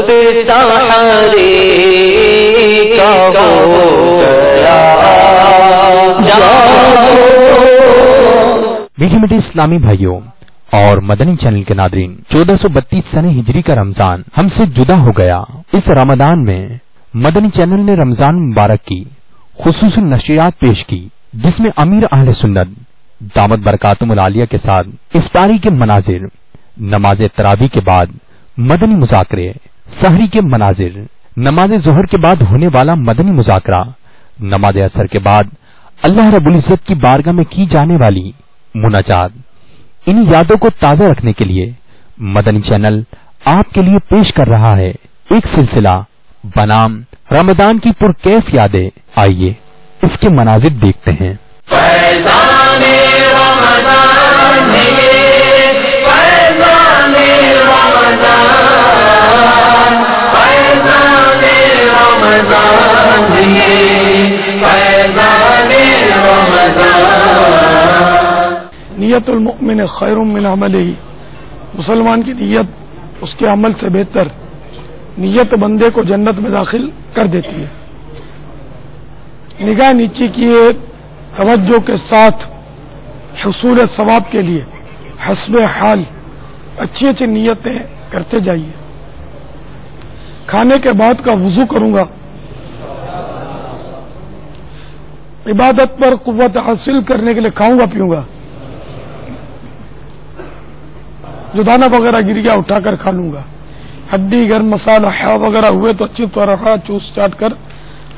وقت سحری کا ہو گیا میٹھے میٹھے اسلامی بھائیوں اور مدنی چینل کے ناظرین، 1432 سنہ ہجری کا رمضان ہم سے جدا ہو گیا۔ اس رمضان میں مدنی چینل نے رمضان مبارک کی خصوصی نشریات پیش کی، جس میں امیر اہل سنت دامت برکاتہم العالیہ کے ساتھ افطاری کے مناظر، نماز تراویح کے بعد مدنی مذاکرے، سحری کے مناظر، نماز ظہر کے بعد ہونے والا مدنی مذاکرہ، نماز عصر کے بعد اللہ رب العزت کی بارگاہ میں کی جانے والی مناجات، انہی یادوں کو تازہ رکھنے کے لیے مدنی چینل آپ کے لیے پیش کر رہا ہے ایک سلسلہ بنام رمضان کی پرکیف یادیں۔ آئیے اس کے مناظر دیکھتے ہیں۔ فیضان رمضان ہے، فیضان رمضان، فیضان رمضان ہے، فیضان رمضان۔ نیت المؤمن خیر من عملہ، مسلمان کی نیت اس کے عمل سے بہتر، نیت بندے کو جنت میں داخل کر دیتی ہے۔ نگاہ نیچی کیے توجہ کے ساتھ حصول ثواب کے لیے حسب حال اچھی اچھی نیتیں کرتے جائیے۔ کھانے کے بعد کا وضو کروں گا، عبادت پر قوت حاصل کرنے کے لیے کھاؤں گا پیوں گا، جو دانہ وغیرہ گر گیا اٹھا کر کھا لوں گا، ہڈی گرم مسالہ حیا وغیرہ ہوئے تو اچھی طرح چوس چاٹ کر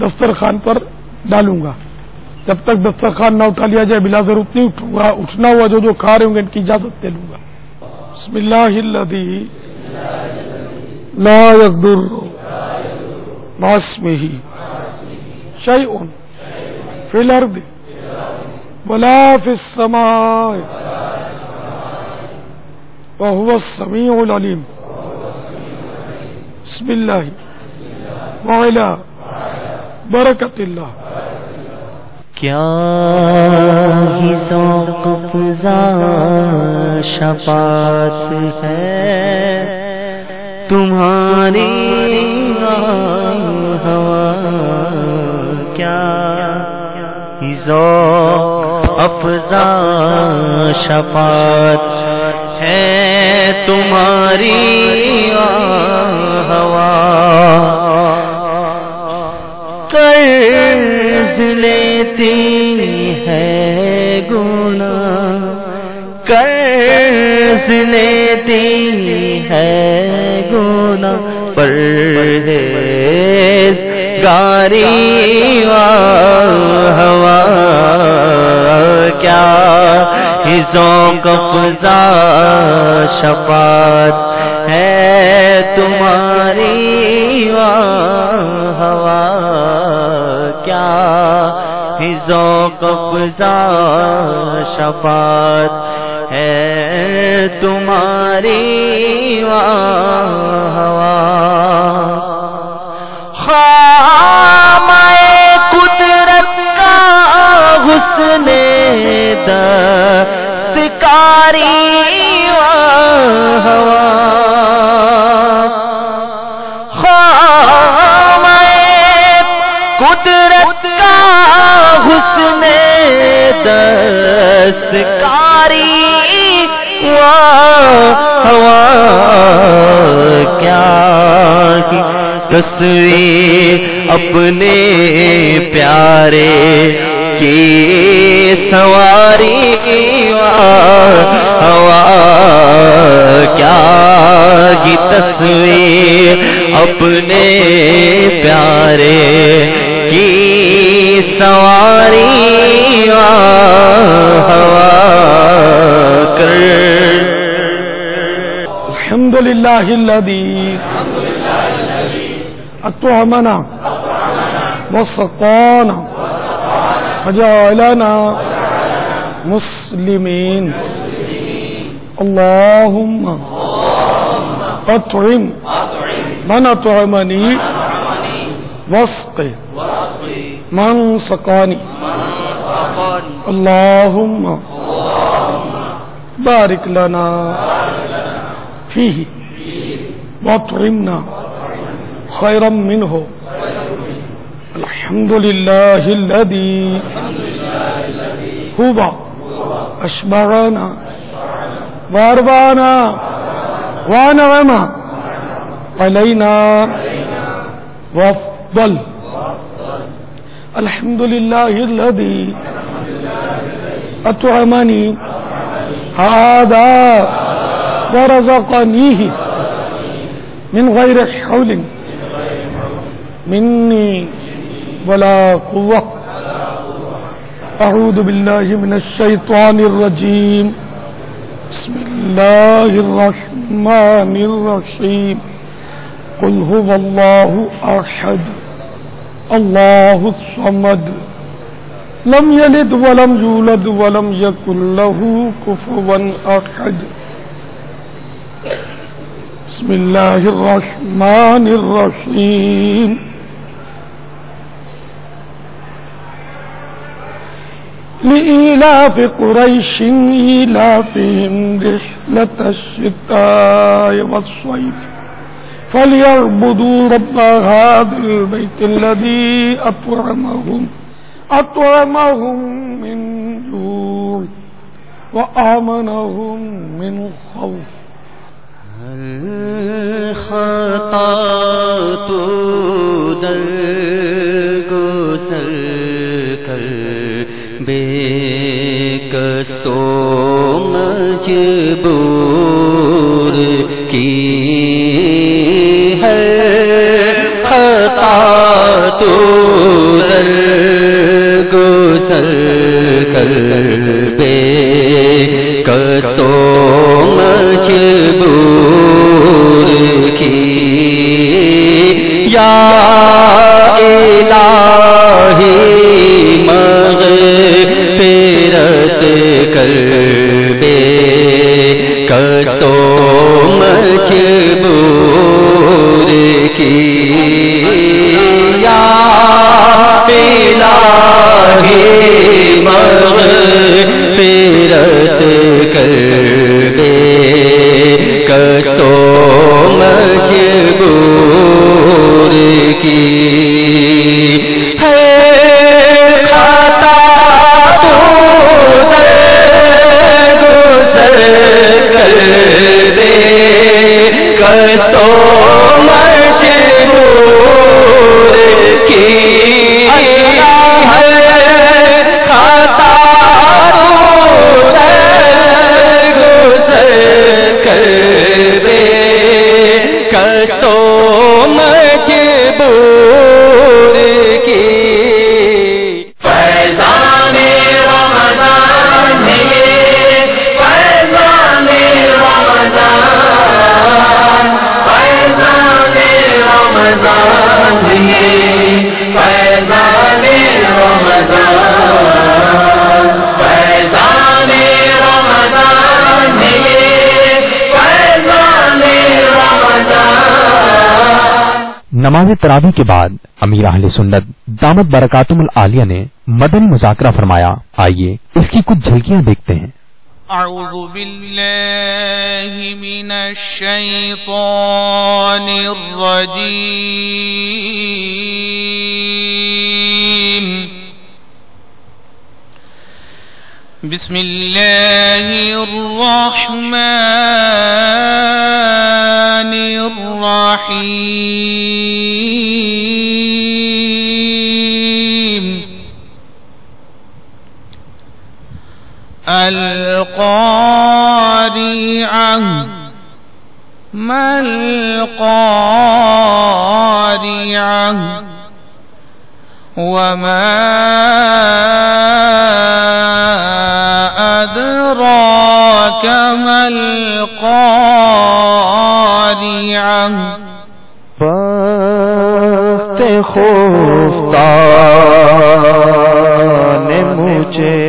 دسترخوان پر ڈالوں گا۔ جب تک دسترخوان نہ اٹھا لیا جائے بلا ضرورت نہیں اٹھوں گا، اٹھنا ہوا جو کھا رہے ہوں گے ان کی اجازت دے لوں گا۔ بسم اللہ الذی لا یضر مع اسمہ شیء فی الارض ولا فی السماء وهو السمیع العلیم۔ بسم اللہ وعلی برکت اللہ۔ کیا ہی ذوق افزا شفاعت ہے تمہاری ہوا، کیا ہی ذوق افزا شفاعت ہے تمہاری ہوا، قرض لیتی ہے گناہ، قرض لیتی ہے گناہ، پرہیزگاری ہوا، کیا ہی ذوق افزا شفاعت ہے تمہاری ہوا، کیا ہی ذوق افزا شفاعت ہے تمہاری ہوا، خامہ قدرت کا حسن دستکاری ہوا، خامہ قدرت کا حسن دستکاری ہوا، کیا کی تصویر اپنے پیارے کی سواری ہوا، کیا کی تصویر اپنے پیارے کی سواری ہوا کر۔ الحمدللہ الذی اطعمنا وسقانا وجعلنا مسلمین، اللہم اطعم من اطعمنی واسق من سقانی، اللہم بارک لنا فیہ واطعمنا خيرا منه. الحمد لله الذي هو أشبعنا وأرضانا وأنعم علينا وأفضل. الحمد لله الذي أطعمني هذا ورزقنيه من غير حول مني ولا قوة. أعوذ بالله من الشيطان الرجيم. بسم الله الرحمن الرحيم. قل هو الله أحد الله الصمد لم يلد ولم يولد ولم يكن له كفوا أحد. بسم الله الرحمن الرحيم. لإيلاف قريش إيلافهم رحلة الشتاء والصيف فليعبدوا رب هذا البيت الذي أطعمهم من جوع وآمنهم من خوف. هل خطأت درگزر کر بےکسو مجبور کی ہے خطا تو درگزر کر بےکسو مجبور کی. یا الہی مغفرت کر بےکسو مجبور کی. یا الہی مغفرت کر بےکسو مجبور کی. نماز تراویح کے بعد امیر اہل سنت دامت برکاتہم العالیہ نے مدنی مذاکرہ فرمایا. آئیے اس کی کچھ جھلکیاں دیکھتے ہیں. اعوذ باللہ من الشیطان الرجیم. بسم اللہ الرحمن الرحیم. القارعة ما القارعة وما أدراك ما القارعة. بخت خفتان مجھے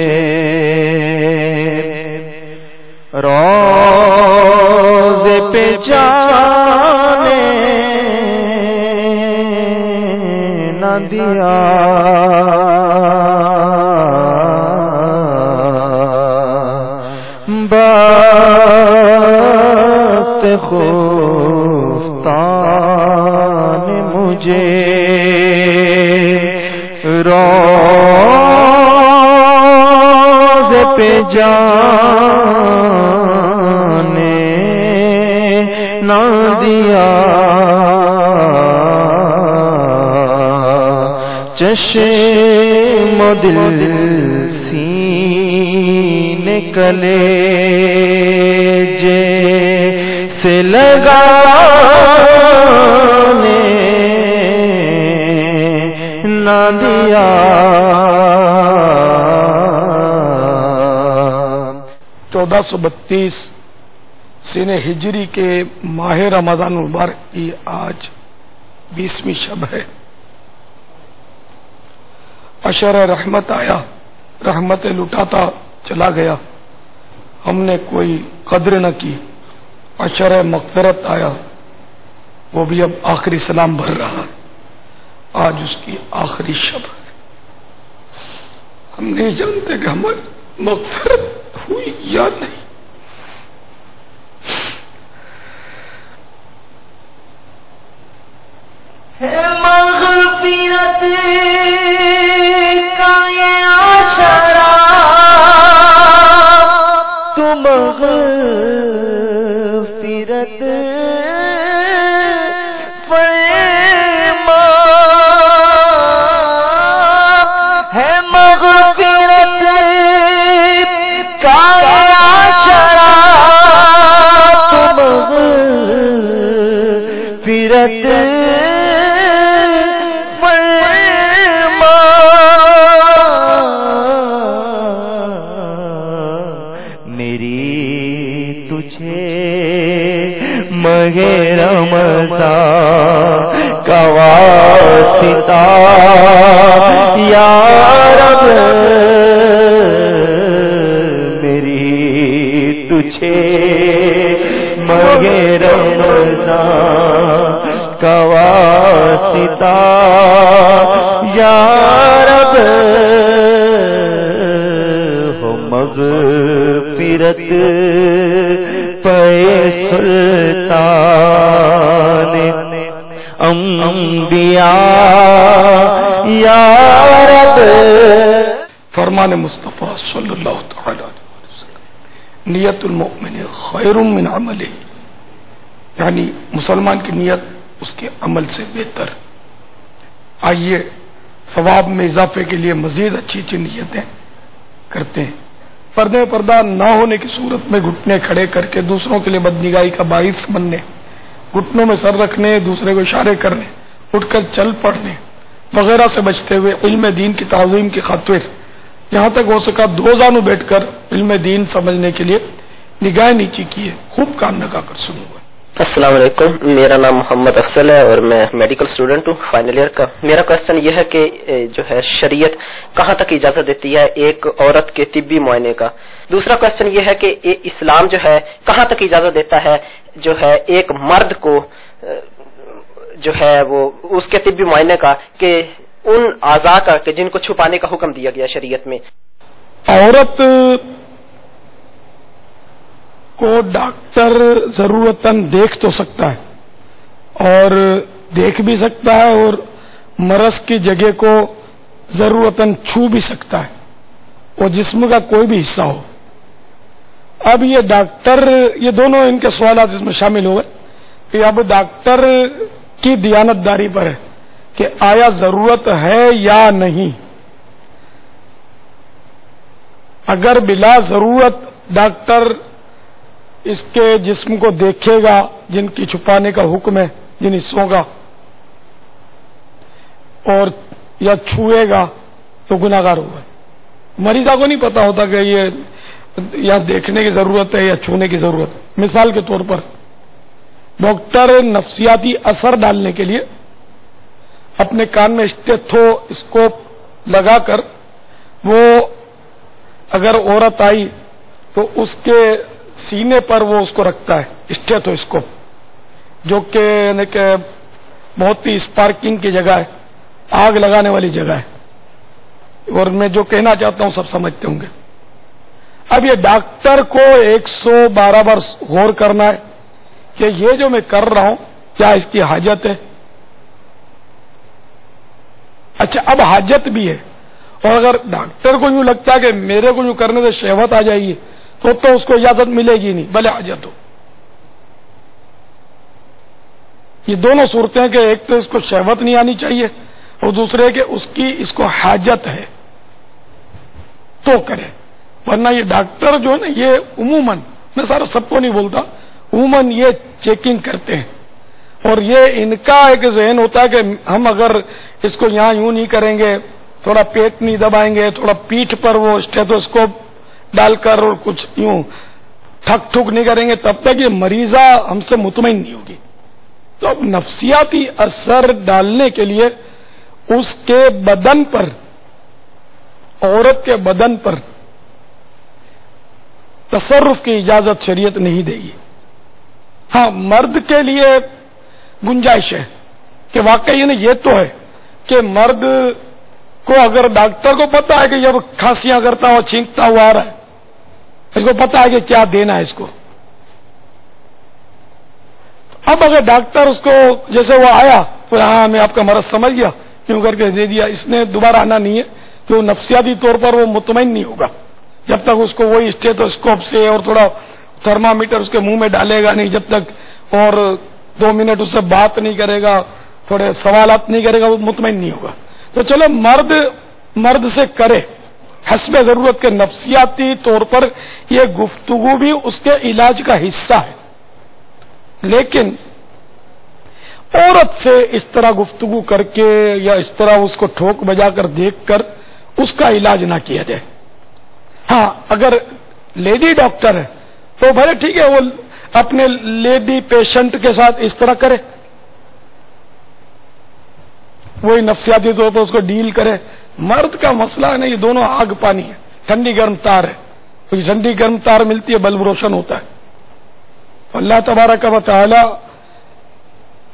روز پہ جانے نہ دیا. بخت خفتان مجھے روضے پہ جانے نہ دیا، چشم دل سینے کلیجے سے لگانے نہ دیا۔ 1432 سنہ ہجری کے ماہ رمضان المبارک کی آج 20ویں شب ہے۔ عشر رحمت آیا، رحمت لٹاتا چلا گیا، ہم نے کوئی قدر نہ کی۔ عشر مغفرت آیا، وہ بھی اب آخری سلام بھر رہا، آج اس کی آخری شب ہے۔ ہم نہیں جانتے کہ ہماری مغفرت ہوئی یا نہیں۔ مغفرت کا یہ عشرہ تو مغفرت فرما ہے، مغفرت کا یہ عشرہ تو مغفرت رمضان کا واسطہ یا رب، میری تجھے مگے رمضان کا واسطہ یا رب، ہو مغفرت پہ سلطان انبیاء یا رب۔ فرمان مصطفیٰ صلی اللہ تعالی علیہ وسلم، نیت المؤمن خیر من عملہ، یعنی مسلمان کی نیت اس کے عمل سے بہتر۔ آئیے ثواب میں اضافے کے لیے مزید اچھی اچھی نیتیں کرتے ہیں۔ پردے پردہ نہ ہونے کی صورت میں گھٹنے کھڑے کر کے دوسروں کے لیے بدنگاہی کا باعث بننے، گھٹنوں میں سر رکھنے، دوسرے کو اشارے کرنے، اٹھ کر چل پڑنے وغیرہ سے بچتے ہوئے علم دین کی تعظیم کی خاطر جہاں تک ہو سکا دو زانوں بیٹھ کر علم دین سمجھنے کے لیے نگاہ نیچی کیے، خوب کان لگا کر سنوں گا۔ السلام علیکم، میرا نام محمد افضل ہے اور میں میڈیکل اسٹوڈنٹ ہوں، فائنل ایئر کا۔ میرا کوشچن یہ ہے کہ جو ہے شریعت کہاں تک اجازت دیتی ہے ایک عورت کے طبی معائنے کا؟ دوسرا کوشچن یہ ہے کہ اسلام جو ہے کہاں تک اجازت دیتا ہے جو ہے ایک مرد کو جو ہے وہ اس کے طبی معائنے کا، کہ ان اعضاء کا کہ جن کو چھپانے کا حکم دیا گیا شریعت میں؟ عورت کو ڈاکٹر ضرورتاً دیکھ تو سکتا ہے اور دیکھ بھی سکتا ہے، اور مرض کی جگہ کو ضرورتاً چھو بھی سکتا ہے، وہ جسم کا کوئی بھی حصہ ہو۔ اب یہ ڈاکٹر، یہ دونوں ان کے سوالات اس میں شامل ہوئے کہ اب ڈاکٹر کی دیانتداری پر ہے کہ آیا ضرورت ہے یا نہیں۔ اگر بلا ضرورت ڈاکٹر اس کے جسم کو دیکھے گا جن کی چھپانے کا حکم ہے، جن حصوں کا، اور یا چھوئے گا تو گناہ گار ہوگا۔ مریضہ کو نہیں پتا ہوتا کہ یہ یا دیکھنے کی ضرورت ہے یا چھونے کی ضرورت ہے۔ مثال کے طور پر ڈاکٹر نفسیاتی اثر ڈالنے کے لیے اپنے کان میں اسٹیتھو اسکوپ لگا کر وہ اگر عورت آئی تو اس کے سینے پر وہ اس کو رکھتا ہے اسٹیتھو اسکوپ، جو کہ یعنی کہ بہت ہی اسپارکنگ کی جگہ ہے، آگ لگانے والی جگہ ہے، اور میں جو کہنا چاہتا ہوں سب سمجھتے ہوں گے۔ اب یہ ڈاکٹر کو 112 بار غور کرنا ہے کہ یہ جو میں کر رہا ہوں کیا اس کی حاجت ہے، اچھا اب حاجت بھی ہے، اور اگر ڈاکٹر کو یوں لگتا ہے کہ میرے کو یوں کرنے سے شہوت آ جائے گی تو اس کو اجازت ملے گی نہیں، بھلے حاجت ہو. یہ دونوں صورتیں کہ ایک تو اس کو شہوت نہیں آنی چاہیے اور دوسرے کہ اس کو حاجت ہے تو کرے. ورنہ یہ ڈاکٹر جو ہے نا، یہ عموماً، میں سارا سب کو نہیں بولتا، عموماً یہ چیکنگ کرتے ہیں، اور یہ ان کا ایک ذہن ہوتا ہے کہ ہم اگر اس کو یہاں یوں نہیں کریں گے، تھوڑا پیٹ نہیں دبائیں گے، تھوڑا پیٹھ پر وہ اسٹیتھوسکوپ ڈال کر اور کچھ یوں ٹھک ٹھک نہیں کریں گے، تب تک یہ مریضہ ہم سے مطمئن نہیں ہوگی. تو اب نفسیاتی اثر ڈالنے کے لیے اس کے بدن پر، عورت کے بدن پر تصرف کی اجازت شریعت نہیں دے گی. ہاں مرد کے لیے گنجائش ہے کہ واقعی یہ تو ہے کہ مرد کو اگر ڈاکٹر کو پتا ہے کہ جب کھانسیاں کرتا ہوا چھینکتا ہوا آ رہا ہے، اس کو پتا ہے کہ کیا دینا ہے اس کو. اب اگر ڈاکٹر اس کو جیسے وہ آیا تو ہاں میں آپ کا مرض سمجھ گیا کیوں کر کے دے دیا، اس نے دوبارہ آنا نہیں ہے، تو نفسیاتی طور پر وہ مطمئن نہیں ہوگا جب تک اس کو وہی اسٹیتھوسکوپ سے اور تھوڑا تھرمامیٹر اس کے منہ میں ڈالے گا نہیں، جب تک اور 2 منٹ اس سے بات نہیں کرے گا، تھوڑے سوالات نہیں کرے گا، وہ مطمئن نہیں ہوگا. تو چلو مرد سے کرے حسب ضرورت کے. نفسیاتی طور پر یہ گفتگو بھی اس کے علاج کا حصہ ہے، لیکن عورت سے اس طرح گفتگو کر کے یا اس طرح اس کو ٹھوک بجا کر دیکھ کر اس کا علاج نہ کیا جائے. ہاں اگر لیڈی ڈاکٹر ہے تو بھلے ٹھیک ہے، وہ اپنے لیڈی پیشنٹ کے ساتھ اس طرح کرے، وہی نفسیاتی طور پر اس کو ڈیل کرے. مرد کا مسئلہ ہے نا، یہ دونوں آگ پانی ہے، ٹھنڈی گرم تار ہے. کوئی ٹھنڈی گرم تار ملتی ہے بلب روشن ہوتا ہے. اللہ تبارک و تعالی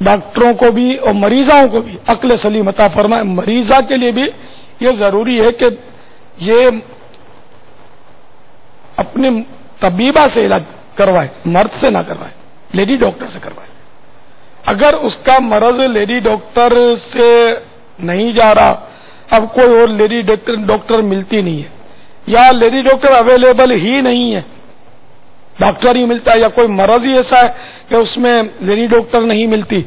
ڈاکٹروں کو بھی اور مریضاؤں کو بھی عقل سلیم عطا فرمائے. مریضہ کے لیے بھی یہ ضروری ہے کہ یہ اپنے طبیبہ سے علاج کروائے، مرد سے نہ کروائے، لیڈی ڈاکٹر سے کروائے. اگر اس کا مرض لیڈی ڈاکٹر سے نہیں جا رہا، اب کوئی اور لیڈی ڈاکٹر ملتی نہیں ہے یا لیڈی ڈاکٹر اویلیبل ہی نہیں ہے، ڈاکٹر ہی ملتا ہے، یا کوئی مرض ہی ایسا ہے کہ اس میں لیڈی ڈاکٹر نہیں ملتی،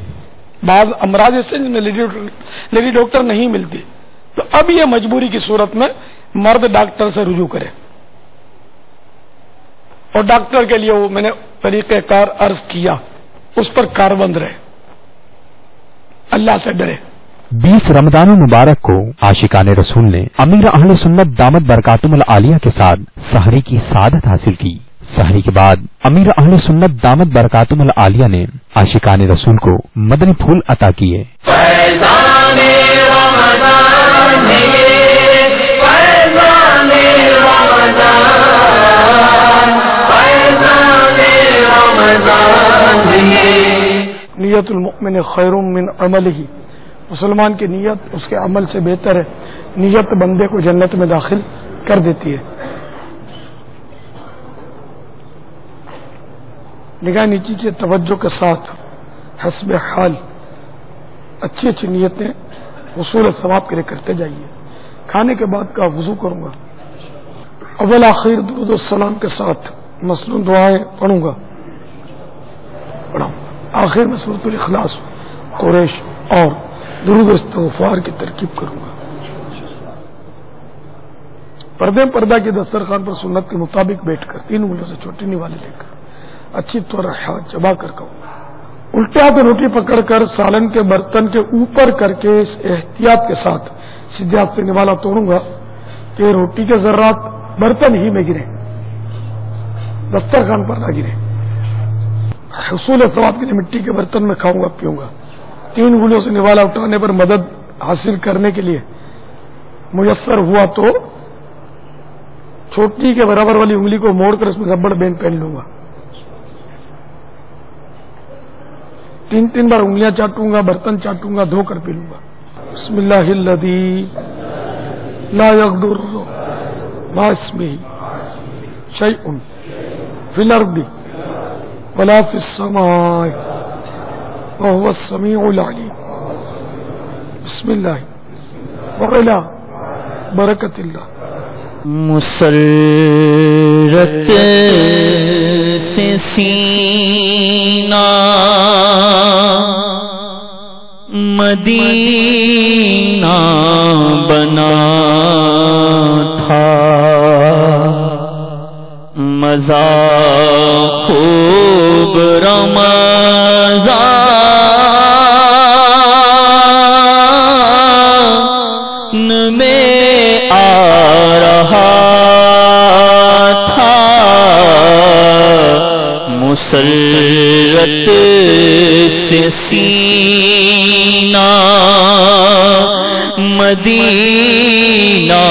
بعض امراض ایسے جن میں لیڈی ڈاکٹر نہیں ملتی، تو اب یہ مجبوری کی صورت میں مرد ڈاکٹر سے رجوع کرے. اور ڈاکٹر کے لیے وہ میں نے طریقہ کار عرض کیا، اس پر کاربند رہے، اللہ سے ڈرے. 20 رمضان المبارک کو عاشقان رسول نے امیر اہل سنت دامت برکاتہم العالیہ کے ساتھ سحری کی سعادت حاصل کی. سحری کے بعد امیر اہل سنت دامت برکاتہم العالیہ نے عاشقان رسول کو مدنی پھول عطا کیے. نیت المؤمن خیر من عملہ، مسلمان کی نیت اس کے عمل سے بہتر ہے. نیت بندے کو جنت میں داخل کر دیتی ہے. نگاہ نیچی کے توجہ کے ساتھ حسب حال اچھی اچھی نیتیں حصول ثواب کے لیے کرتے جائیے. کھانے کے بعد کا وضو کروں گا، اول آخر درود السلام کے ساتھ مصنون دعائیں پڑھوں گا، آخر میں سورۃ الاخلاص، قریش اور درود استغفار کی ترکیب کروں گا. پردہ کی دسترخوان پر سنت کے مطابق بیٹھ کر 3 انگلیوں سے چھوٹی نوالی لے کر اچھی طرح ہاتھ چبا کر کہوں گا. الٹے ہاتھ روٹی پکڑ کر سالن کے برتن کے اوپر کر کے اس احتیاط کے ساتھ سیدھے ہاتھ سے نوالا توڑوں گا کہ روٹی کے ذرات برتن ہی میں گریں، دسترخوان پر نہ گریں. حصول ثواب کے لیے مٹی کے برتن میں کھاؤں گا پیوں گا. 3 انگلیوں سے نوالا اٹھانے پر مدد حاصل کرنے کے لیے میسر ہوا تو چھوٹی کے برابر والی انگلی کو موڑ کر اس میں ربڑ بینڈ پہن لوں گا. 3 بار انگلیاں چاٹوں گا، برتن چاٹوں گا، دھو کر پی لوں گا. بسم اللہ الذی لا یغدر ما اسمہ شیء فی الارض ولا فی السماء وهو السمیع العلیم. بسم اللہ وعلا برکت اللہ. مسرت سے سینہ مدینہ بنا تھا، مزہ خوب رمضان میں آ رہا تھا، مسرت سے سینہ مدینہ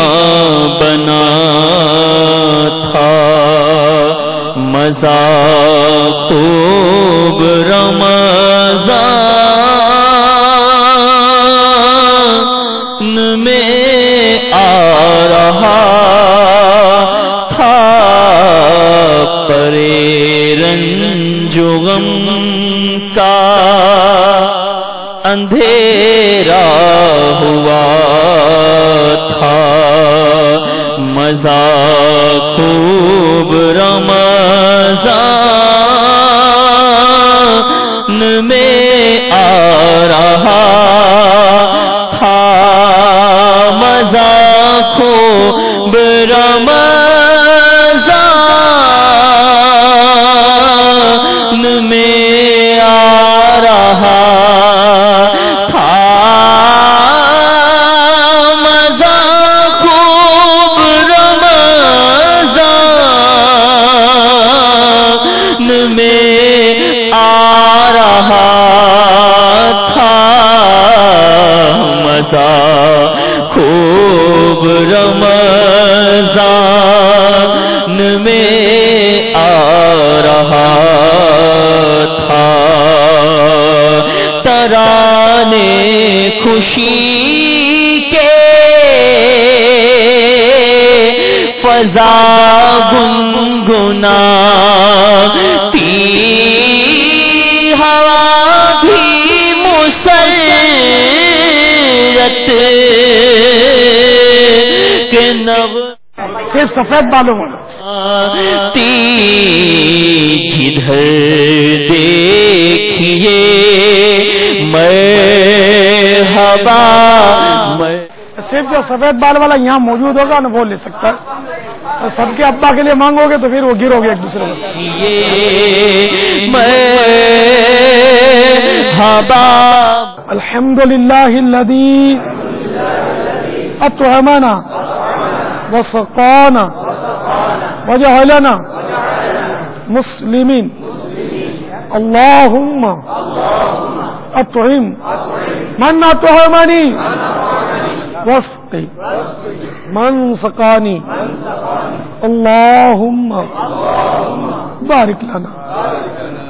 بنا تھا، مزہ خوب رمضان میں آ رہا تھا، پرے رنج و غم کا اندھیرا ہوا تھا، مزہ خوب رمضان میں آ رہا تھا، مزہ خوب رمضان میں آ رہا تھا، مزہ خوب رمضان میں آ رہا تھا، مزہ خوب رمضان میں آ رہا تھا، ترانے خوشی کے فضا گنگناتی، ہوا بھی مسرت کے نغ یہ سفید بالوں والا جدھر دیکھیے مرحبا، صرف جو سفید بال والا یہاں موجود ہوگا نا وہ لے سکتا ہے، اور سب کے ابا کے لیے مانگو گے تو پھر وہ گرو گے ایک دوسرے کو. مرحبا الحمدللہ الذی اطعمنا وسقانا وجعلنا مسلمین، اللہم اطعم من اطعمنی واسقی من سقانی، اللہم بارک لنا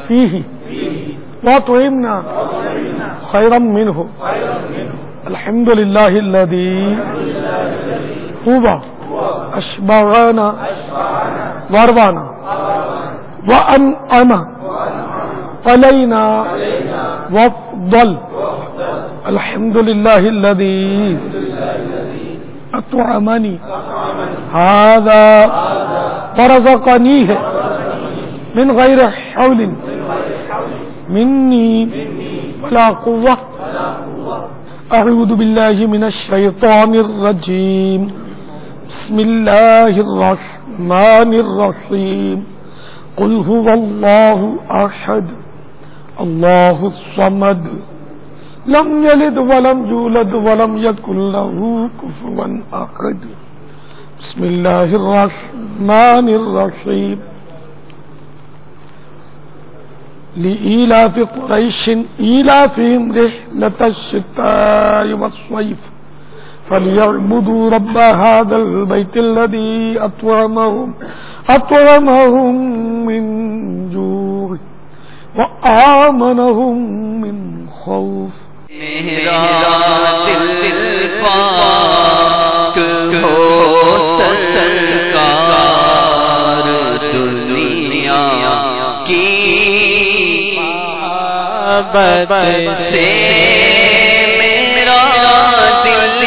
فیہ واطعمنا خیرا منہ. الحمدللہ الذی هو اشبعنا واروانا وانعم علینا وافضل. الحمدللہ الذی اطعمنی هذا ورزقنیہ من غیر حول منی ولا قوة. اعوذ باللہ من الشیطان الرجیم، بسم اللہ الرحمن الرحیم. قل هو اللہ احد اللہ الصمد لم یلد ولم یولد ولم یکن له کفوا احد. بسم اللہ الرحمن الرحیم. لإيلاف قريش إيلافهم رحلة الشتاء والصيف فليعبدوا رب هذا البيت الذي أطعمهم من جوع وآمنهم من خوف. میرا دل پاک ہو سرکار دنیا کی محبت سے، میرا دل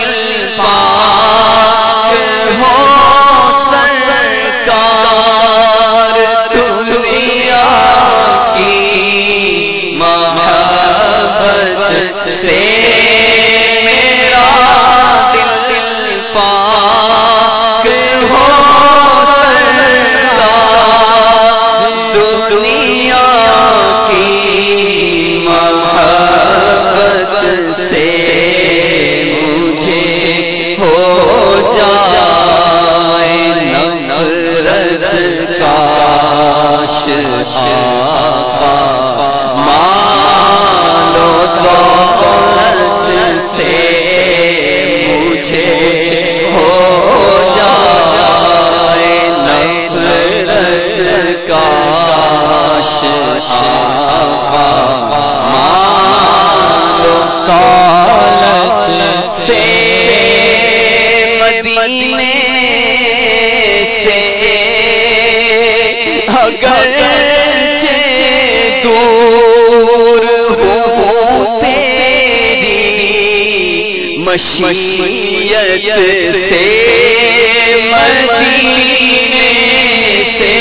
سے میرا دل پاک ہو سکتا، دنیا کی محبت سے مجھے ہو جائے نفرت، کاش آقا مال و دولت سے مجھے ہو جائے نفرت، کاش آقا مال و دولت سے مدینے سے اگر دور ہوں تیری مشیت سے، مدینے سے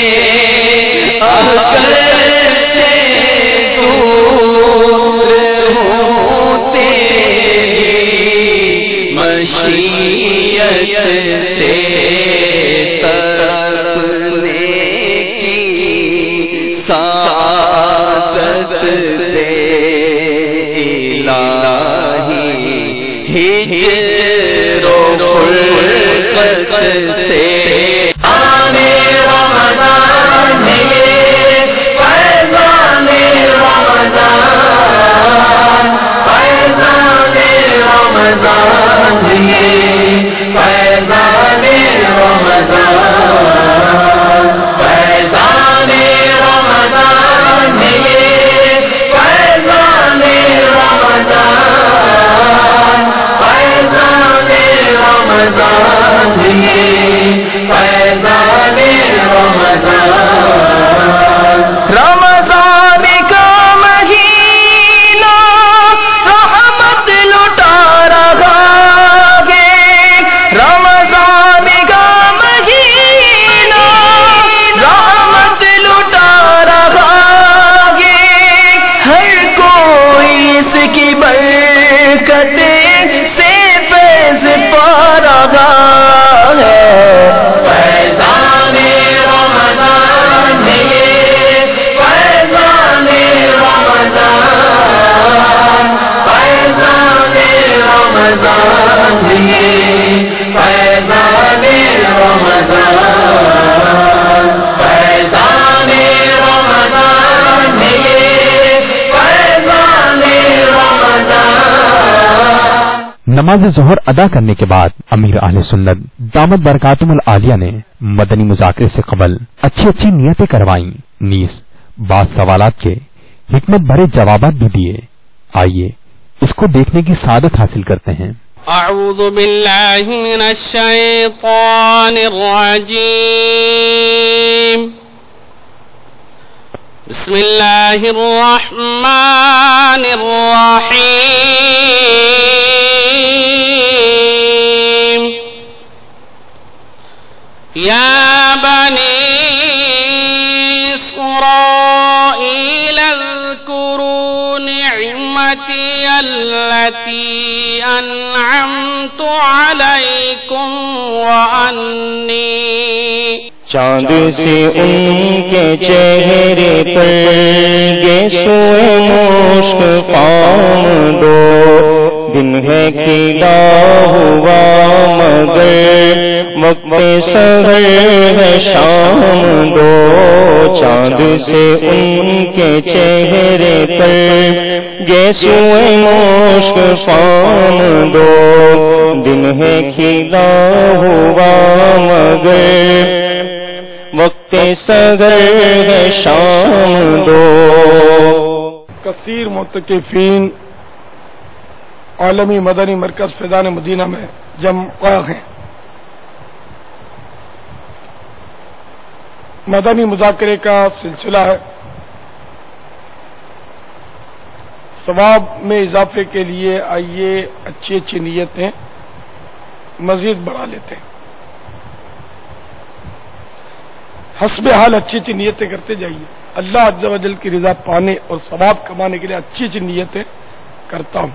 اگر دور ہوں تیری مشیت سے، تڑپنے کی سعادت سے الہی ہجر و فرقت سے، آنے رمضان ہے فیضان رمضان، فیضان رمضان ہے فیضان رمضان، فیضان رمضان ہے فیضان رمضان، فیضان رمضان ہے فیضان رمضان، رمضان کا مہینہ رحمت لٹا رہا ہے، رمضان کا مہینہ رحمت لٹا رہا ہے، ہر کوئی اس کی برکت سے فیض پا رہا ہے، فیضان رمضان ہے فیضان رمضان، فیضان رمضان ہے فیضان رمضان، فیضان رمضان ہے فیضان رمضان۔ نماز ظہر ادا کرنے کے بعد امیر اہل سنت دامت برکاتہم العالیہ نے مدنی مذاکرے سے قبل اچھی نیتیں کروائیں، نیز بعض سوالات کے حکمت بھرے جوابات بھی دیے۔ آئیے اس کو دیکھنے کی سعادت حاصل کرتے ہیں۔ اعوذ باللہ من الشیطان الرجیم، بسم اللہ الرحمن الرحیم، یا بنی اسرائیل اذکروا نعمتی التي انعمت علیکم وانی، چاند سے ان کے چہرے پر گیسوئے مشک پام دو، دن ہے کھلا ہوا مگر وقت سحر ہے شام دو، چاند سے ان کے چہرے پر گیسوئے مشک پام دو، دن ہے کھلا ہوا مگر وقت سحر ہے شام دو۔ کثیر معتکفین عالمی مدنی مرکز فیضان مدینہ میں جمع ہیں۔ مدنی مذاکرے کا سلسلہ ہے، ثواب میں اضافے کے لیے آئیے اچھی نیتیں مزید بڑھا لیتے ہیں، حسب حال اچھی نیتیں کرتے جائیے۔ اللہ عز و جل کی رضا پانے اور ثواب کمانے کے لیے اچھی نیتیں کرتا ہوں۔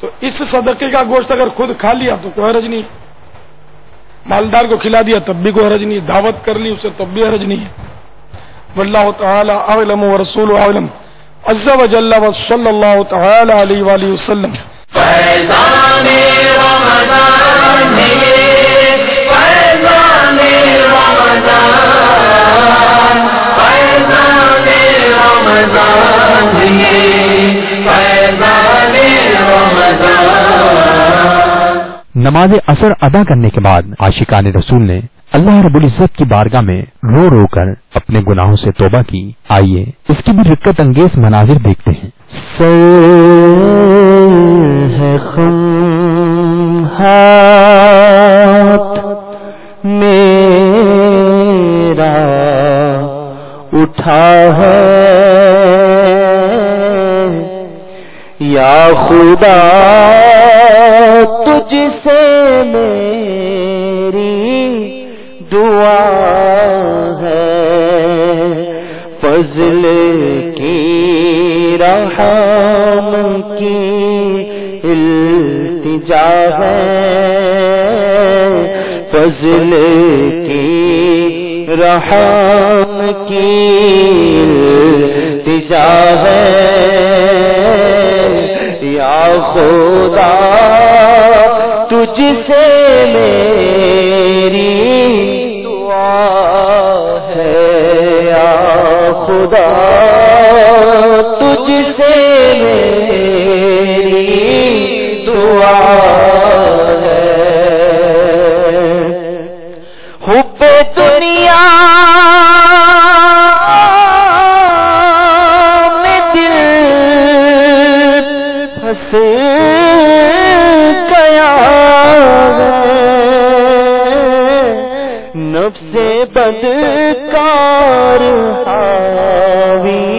تو اس صدقے کا گوشت اگر خود کھا لیا تو کوئی حرج نہیں، مالدار کو کھلا دیا تب بھی کوئی حرج نہیں، دعوت کر لی اسے تب بھی حرج نہیں ہے۔ واللہ تعالی اعلم ورسول اعلم عز وجل وصلی اللہ تعالی علیہ وآلہ وسلم۔ فیضان رمضان ہے فیضان رمضان، فیضان رمضان ہے فیضان رمضان۔ نماز اثر ادا کرنے کے بعد عاشقان رسول نے اللہ رب العزت کی بارگاہ میں رو رو کر اپنے گناہوں سے توبہ کی۔ آئیے اس کی بھی رقت انگیز مناظر دیکھتے ہیں۔ سر ہے خم ہاتھ میرا اٹھا ہے یا خدا تجھ سے میری دعا ہے، فضل کی رحم کی التجا ہے، فضل کی رحم کی التجا ہے، یا خدا تجھ سے میری دعا ہے، یا خدا تجھ سے میری دعا ہے۔ حب دنیا میں دل پھنس گیا ہے، نفس بدکار حاوی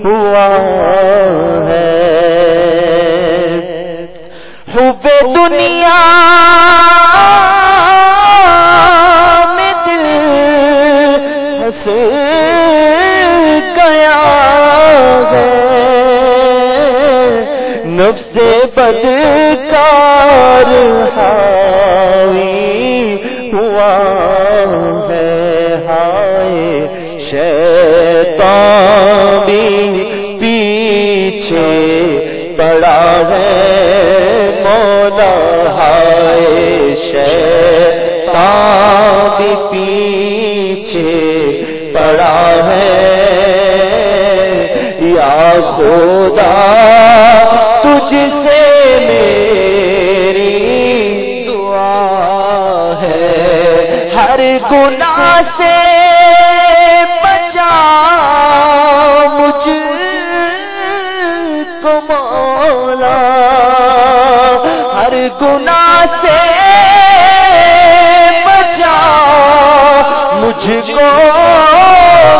ہوا ہے۔ حب دنیا میں دل پھنس گیا ہے، نفس بدکار حاوی ہوا ہے۔ ہائے شیطان بھی پیچھے پڑا ہے مولا، ہائے شیطان بھی پیچھے پڑا ہے، یا خدا تجھ سے میری دعا ہے، ہر گناہ سے بچا مجھ کو مولا، ہر گناہ سے بچا مجھ کو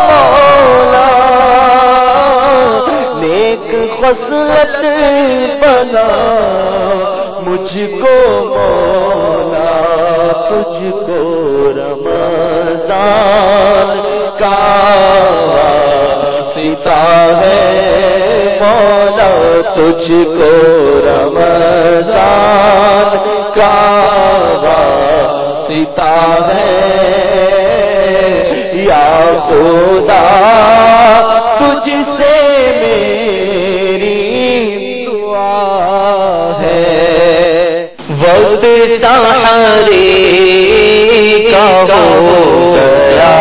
مولا، نیک خصلت بنا مجھ کو مولا، تجھ کو رمضان کا واسطہ ہے مولا، تجھ کو رمضان کا واسطہ ہے، یا خدا تجھ سے میری دعا ہے۔ وقت سحری کا ہو گیا،